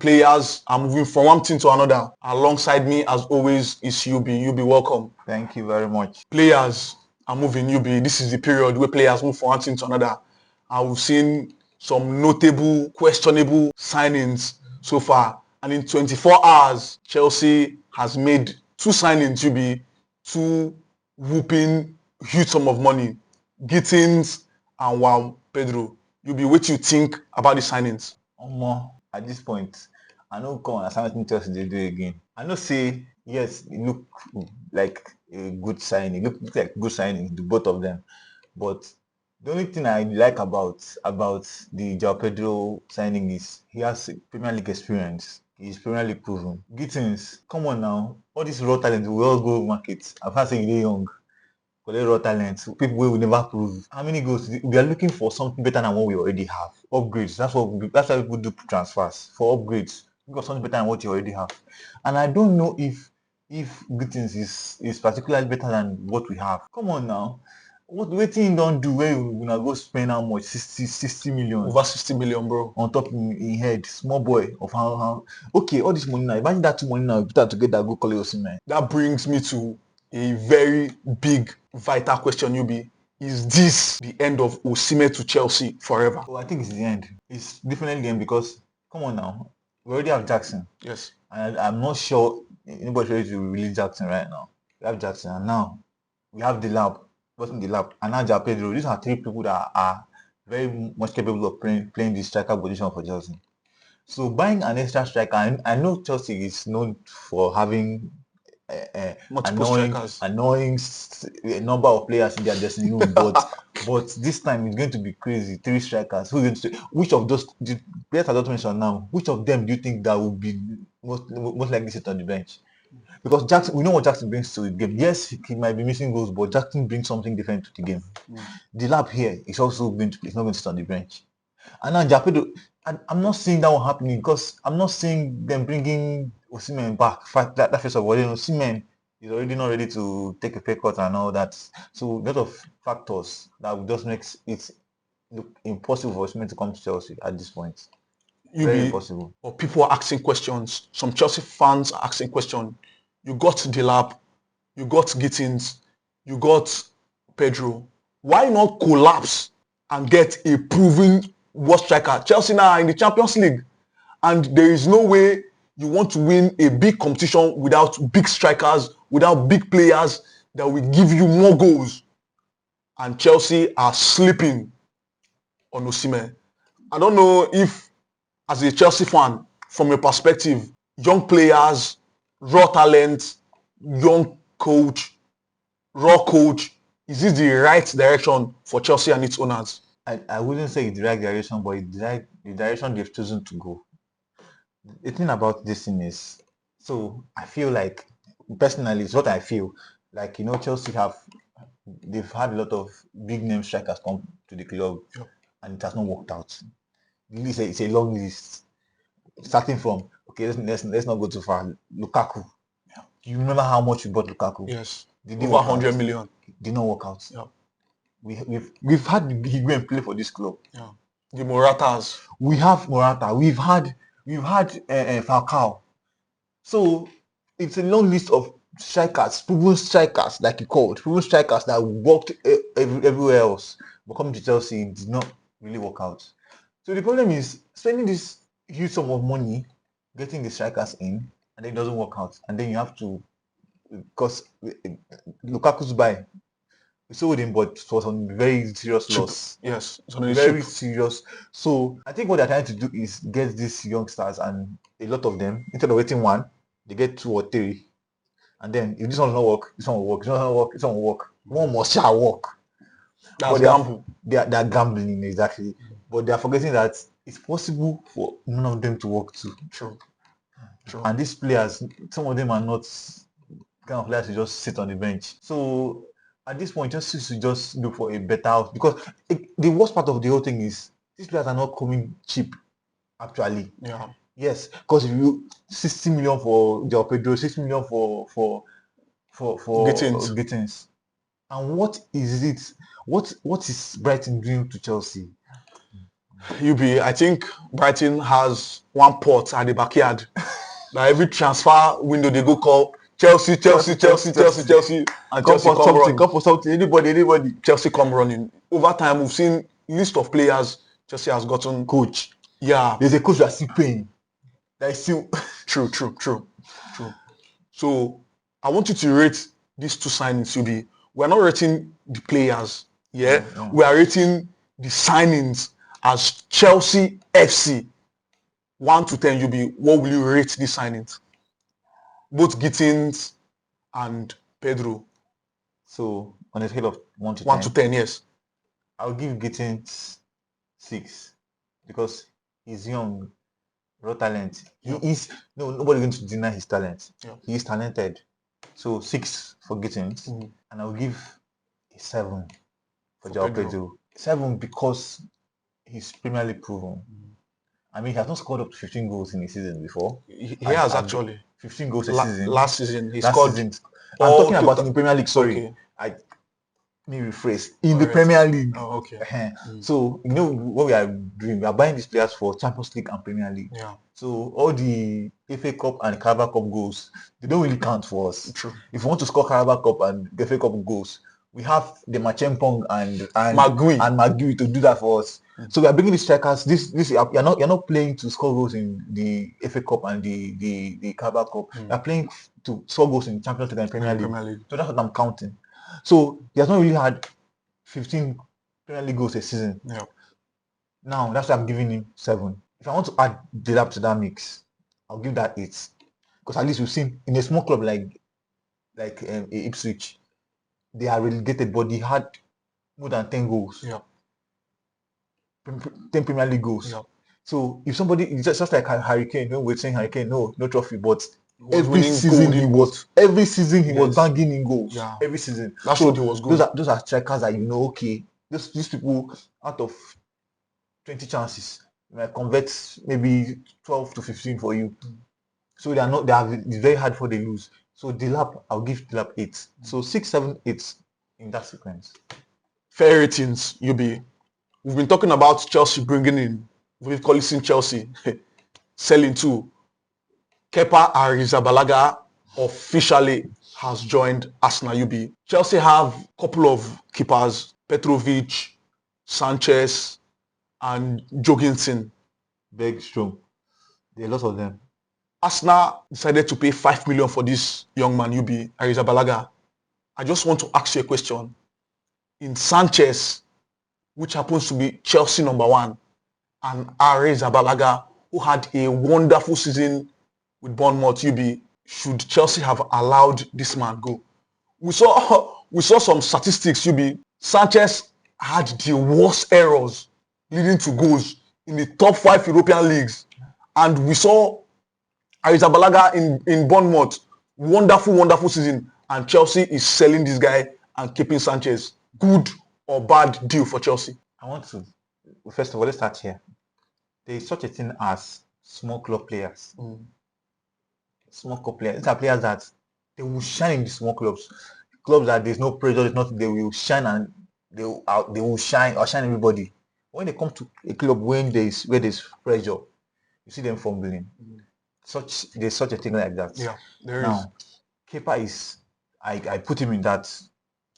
Players are moving from one team to another. Alongside me, as always, is UB. UB, welcome. Thank you very much. Players are moving. UB, this is the period where players move from one team to another. And we've seen some notable, questionable signings so far. And in 24 hours, Chelsea has made 2 signings, UB, 2 whooping huge sum of money. Gittens and Pedro. UB, what do you think about the signings? At this point, I know come on assignment Chelsea they do again. I know say yes, it look like a good signing. It look like good signing, the both of them. But the only thing I like about the João Pedro signing is he has Premier League experience. He's Premier League proven. Gittens, come on now. All these raw talent we all go market. I've had say they're young. Collect raw talent. People will never prove. How many goals? We are looking for something better than what we already have. Upgrades. That's why people do transfers for upgrades. We got something better than what you already have. And I don't know if Gittens is particularly better than what we have. Come on now. What thing don't do where we gonna go spend how much? 60 million. Over 60 million, bro. On top in head. Small boy of how okay, all this money now. Imagine that money now, you put that together, go call it Osimhen. That brings me to a very big, vital question, UB. Is this the end of Osimhen to Chelsea forever? Oh, I think it's the end. It's definitely the end because, come on now, we already have Jackson. Yes. And I'm not sure anybody's ready to release Jackson right now. We have Jackson, and now we have the lab. Wasn't the lab, and now João Pedro. These are 3 people that are very much capable of playing the striker position for Chelsea. So buying an extra striker, I know Chelsea is known for having annoying number of players in their dressing room, but this time it's going to be crazy. 3 strikers. Who's going to? Which of those the players I don't mention now? Which of them do you think that will be most likely sit on the bench? Because Jackson, we know what Jackson brings to the game. Yes, he might be missing goals, but Jackson brings something different to the game. The lab here is also going to it's not going to sit on the bench. And now João Pedro, I'm not seeing that one happening because I'm not seeing them bringing Osimhen back. That first of all, Osimhen is already not ready to take a pay cut and all that. So a lot of factors that just makes it look impossible for Osimhen to come to Chelsea at this point. Very impossible. Or people are asking questions. Some Chelsea fans are asking questions. You got Delap, you got Gittens, you got Pedro. Why not collapse and get a proven world striker? Chelsea now are in the Champions League, and there is no way you want to win a big competition without big strikers, without big players that will give you more goals. And Chelsea are sleeping on Osimhen. I don't know if, as a Chelsea fan, from your perspective, young players, raw talent, young coach, raw coach, is this the right direction for Chelsea and its owners? I wouldn't say it's the right direction, but it's the direction they've chosen to go. The thing about this thing is, so I feel like, personally, it's what I feel. Like, Chelsea they've had a lot of big name strikers come to the club, and it has not worked out. It's a long list. Starting from, okay, let's not go too far. Lukaku. Do you remember how much we bought Lukaku? Yes. Over 100 million. It did not work out. Yeah. We've had Higuain and play for this club. Yeah. The Moratas. We have Morata. We've had Falcao. So it's a long list of strikers, proven strikers, like you called, proven strikers that worked everywhere else. But coming to Chelsea, it did not really work out. So the problem is spending this huge sum of money, getting the strikers in, and then it doesn't work out. And then you have to, because Lukaku's buy, we sold him, but it was on very serious loss. Yes, it's very serious. So I think what they're trying to do is get these youngsters, and a lot of them, instead of waiting 1, they get 2 or 3. And then if this one does not work, this one will work. This one does not work, this one will work. One must shall work. That's gambling. They're gambling, exactly. But they're forgetting that it's possible for none of them to work too. True. And these players, some of them are not kind of players to just sit on the bench. So at this point, just look for a better house, because the worst part of the whole thing is these players are not coming cheap, actually. Yeah. Yes, because if you 60 million for João Pedro, 60 million for Gittens. And what is it? What is Brighton doing to Chelsea? I think Brighton has one port at the backyard. That every transfer window they go call Chelsea. And come Chelsea for come something, running. come for something. Anybody. Chelsea come running. Over time, we've seen list of players Chelsea has gotten. Coach. Yeah. There's a coach that's still paying. That is still True. So I want you to rate these two signings, Yubi. We're not rating the players, yeah? We are rating the signings as Chelsea FC. 1 to 10, Yubi. What will you rate these signings? Both Gittens and Pedro. So on a scale of 1 to 10. 1 to 10, yes. I'll give Gittens 6 because he's young, raw talent. Nobody's going to deny his talent. Yeah. He is talented. So 6 for Gittens, and I'll give a 7 for João Pedro. 7 because he's Premier League proven. I mean, he has not scored up to 15 goals in a season before. He has actually. 15 goals a season. Last season, he scored. I'm talking about in the Premier League, sorry. Okay. Let me rephrase. In the Premier League. Oh, okay. So, you know what we are doing? We are buying these players for Champions League and Premier League. Yeah. So, all the FA Cup and Carabao Cup goals, they don't really count for us. True. If we want to score Carabao Cup and FA Cup goals, we have the Machempong and Magui to do that for us. So we are bringing the strikers. You're not playing to score goals in the FA Cup and the Carabao Cup. You're playing to score goals in Champions League and Premier League. So that's what I'm counting. So he has not really had 15 Premier League goals a season. Yeah. Now that's why I'm giving him 7. If I want to add Delap to that mix, I'll give that 8. Because at least we've seen in a small club like Ipswich, they are relegated, but they had more than 10 goals. Yeah. 10 Premier League goals. Yeah. So if somebody, it's just like Harry Kane, when we're saying Harry Kane, no trophy, but every season he was banging in goals. Yeah. Every season. That's what he was good. Those are strikers that okay, these people out of 20 chances might convert maybe 12 to 15 for you. So it's very hard for they lose. So Delap, I'll give Delap 8. So 6, 7, 8 in that sequence. Fair ratings, Yubi. We've been talking about Chelsea bringing in, we've called it Chelsea, selling too. Kepa Arrizabalaga officially has joined Arsenal, Yubi. Chelsea have a couple of keepers, Petrovic, Sanchez, and Jorgensen. Bergstrom. There are lots of them. Arsenal decided to pay 5 million for this young man, Yubi Arrizabalaga. I just want to ask you a question. In Sanchez, which happens to be Chelsea number 1, and Arrizabalaga, who had a wonderful season with Bournemouth, should Chelsea have allowed this man go? We saw some statistics, Sanchez had the worst errors leading to goals in the top 5 European leagues. And we saw Arrizabalaga in Bournemouth, wonderful season. And Chelsea is selling this guy and keeping Sanchez. Good or bad deal for Chelsea? I want to, first of all, let's start here. There is such a thing as small club players. Small club players. These are players that they will shine in the small clubs. Clubs that there's no pressure, there's nothing, they will shine and they will shine or shine everybody. When they come to a club where there's pressure, you see them fumbling. There's such a thing like that. Yeah, there now, is. Kepa is, I put him in that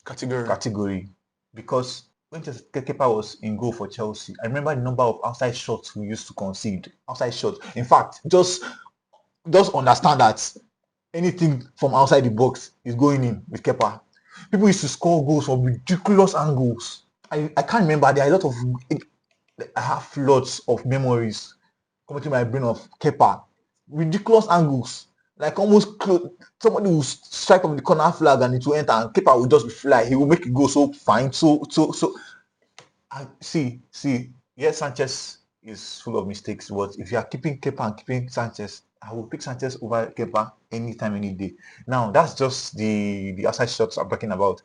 category because when Kepa was in goal for Chelsea, I remember the number of outside shots we used to concede. Outside shots. In fact, just understand that anything from outside the box is going in with Kepa. People used to score goals from ridiculous angles. I can't remember. There are a lot of, I have lots of memories coming to my brain of Kepa. Ridiculous angles. Like almost close. Somebody will strike from the corner flag and it will enter and Kepa will just fly. He will make it go so fine. So see, yes, Sanchez is full of mistakes, but if you are keeping Kepa and keeping Sanchez, I will pick Sanchez over Kepa anytime, any day. Now, that's just the outside shots I'm talking about.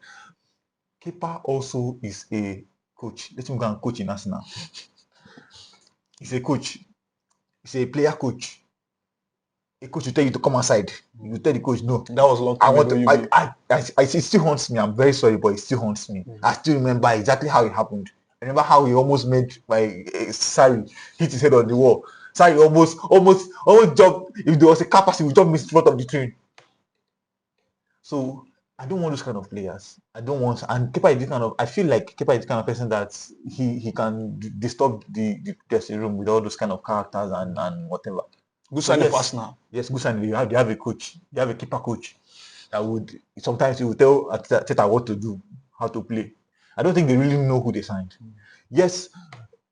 Kepa also is a coach. Let him go and coach in Arsenal. He's a coach. He's a player coach. A coach will tell you to come outside. You tell the coach, no. That was a long time ago. It still haunts me. I'm very sorry, but it still haunts me. I still remember exactly how it happened. Remember how he almost made Sarri hit his head on the wall. Sarri almost jumped. If there was a car passing, he would jump in front of the train. So I don't want those kind of players. I don't want. And Kepa is this kind of. I feel like Kepa is the kind of person that he can disturb the dressing room with all those kind of characters and whatever. Good signing for Arsenal. Yes, good signing. They have a coach. They have a keeper coach that would sometimes he will tell Arteta what to do, how to play. I don't think they really know who they signed. Yes,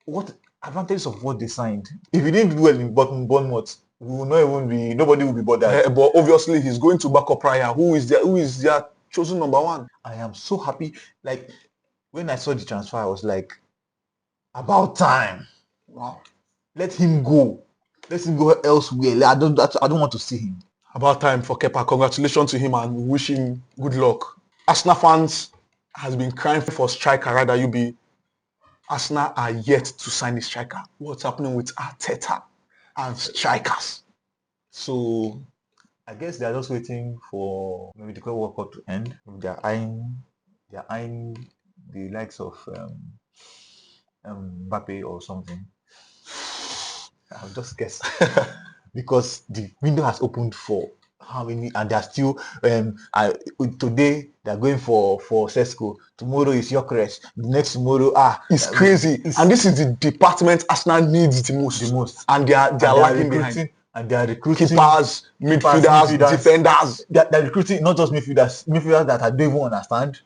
what advantage of what they signed? If he didn't do well in Bournemouth, we will not even be. Nobody will be bothered. But obviously, he's going to back up Raya, who is their chosen number one. I am so happy. Like when I saw the transfer, I was like, about time. Wow. Let him go. Let him go elsewhere. I don't want to see him. About time for Kepa. Congratulations to him and wish him good luck. Arsenal fans has been crying for striker, rather you be. Arsenal are yet to sign a striker. What's happening with Arteta and strikers? So I guess they're just waiting for maybe the Club World Cup to end. They're eyeing the likes of Mbappe or something. I'll just guess. Because the window has opened for how many, and they're still today they're going for sesko. Tomorrow is gyokres. The next tomorrow it's crazy. And this is the department Arsenal needs the most. And they are lagging behind. And they are recruiting keepers, midfielders, defenders. They're recruiting not just midfielders that I don't even understand.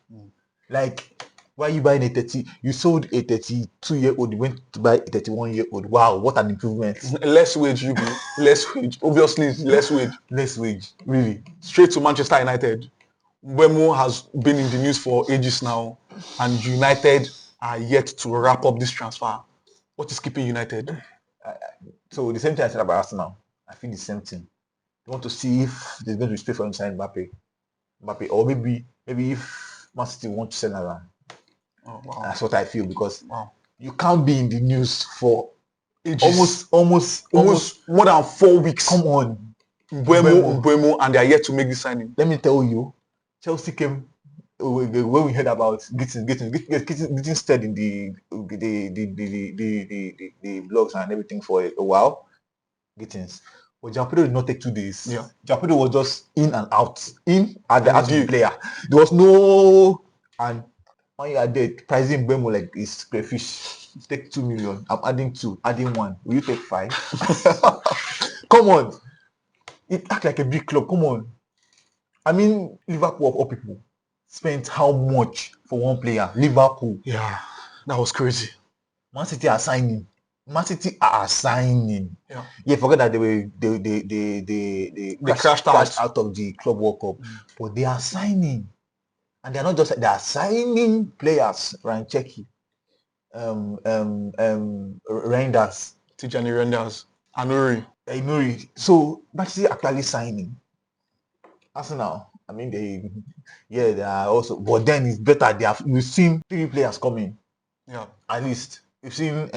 Like, why are you buying a 30? You sold a 32-year-old, you went to buy a 31-year-old. Wow, what an improvement. Less wage, you go. Less wage. Obviously, less wage. Less wage, really. Straight to Manchester United. Mbuemo has been in the news for ages now, and United are yet to wrap up this transfer. What is keeping United? So the same thing I said about Arsenal. I feel the same thing. They want to see if there's going to be space for him to sign Mbappe, or maybe if Man City want to sell around. Oh, wow. That's what I feel, because you can't be in the news for ages. Almost more than 4 weeks. Come on, Mbuemo, and they are yet to make this signing. Let me tell you, Chelsea came when we heard about Gittens stayed in the blogs and everything for a while. Gittens, but Pedro did not take 2 days. Yeah, Pedro was just in and out, in and out the player. There was no, and when you are there pricing Mbuemo like it's crayfish. Take 2 million. I'm adding 2, adding 1. Will you take 5? Come on, it act like a big club. Come on. I mean, Liverpool of all people spent how much for one player? Liverpool. Yeah, that was crazy. Man City are signing. Yeah, forget that they crashed out of the Club World Cup, but they are signing, and they are not just they are signing players. Rancheki, Reinders, Tijani Reinders, Anuri. So Man City actually signing. Arsenal, I mean, they are also, but then it's better. We've seen 3 players coming. Yeah, at least we've seen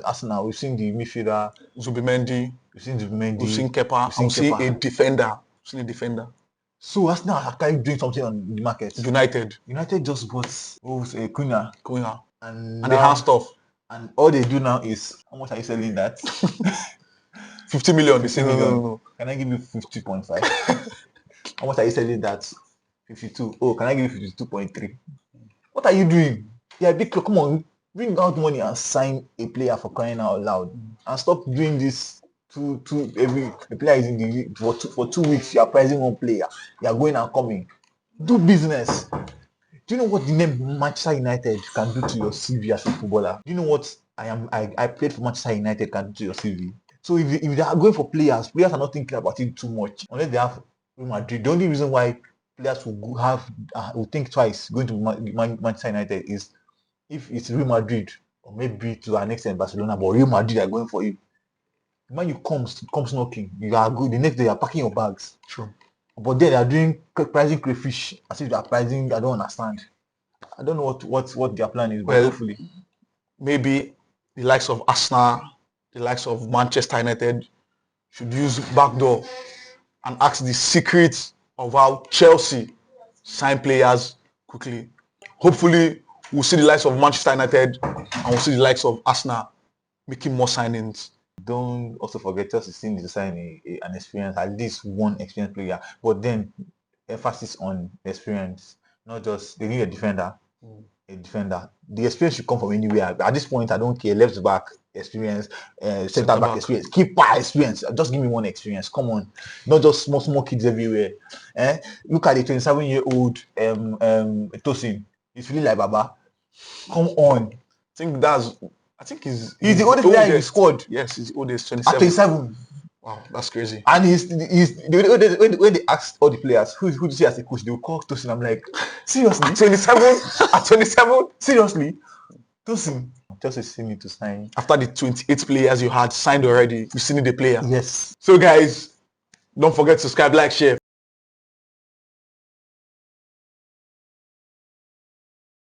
Arsenal. We've seen the midfielder Zubimendi. We've seen Kepa. We've seen a defender. So Arsenal are actually doing something on the market. United just bought Cunha, and the hand stuff. And all they do now is, how much are you selling that? 50 million. 50 million. No. Can I give you 50.5? How much are you selling that? 52. Oh, can I give you 52.3? What are you doing? Yeah, big club. Come on, bring out money and sign a player for crying out loud, and stop doing this. A player is in the league for 2 weeks. You are pricing one player. You are going and coming. Do business. Do you know what the name Manchester United can do to your CV as a footballer? Do you know what I played for Manchester United can do to your CV? So if they are going for players are not thinking about it too much, unless they have Real Madrid. The only reason why players will think twice going to Manchester United is if it's Real Madrid, or maybe to an extent Barcelona, but Real Madrid are going for you. When you comes knocking, you are good. The next day you are packing your bags. True. But then they are doing pricing crayfish as if they are pricing. I don't understand. I don't know what their plan is. But hopefully, maybe the likes of Arsenal, the likes of Manchester United should use backdoor and ask the secret of how Chelsea sign players quickly. Hopefully, we'll see the likes of Manchester United and we'll see the likes of Arsenal making more signings. Don't also forget Chelsea still need to sign an experience, at least one experienced player. But then emphasis on experience, not just they need a defender. A defender. The experience should come from anywhere. At this point, I don't care. Left back experience, centre back experience, keeper experience. Just give me one experience. Come on, not just small kids everywhere. Look at the 27-year-old Tosin. He's feeling like Baba. Come on. I think he's the oldest player in the squad. Yes, he's the oldest, 27. At 27. Wow, that's crazy. And when they asked all the players who do you see as a coach, they will call Tosin. I'm like, seriously? At 27? At 27? Seriously? Tosin? Just still need to sign. After the 28 players you had signed already, you still need a player. Yes. So guys, don't forget to subscribe, like, share.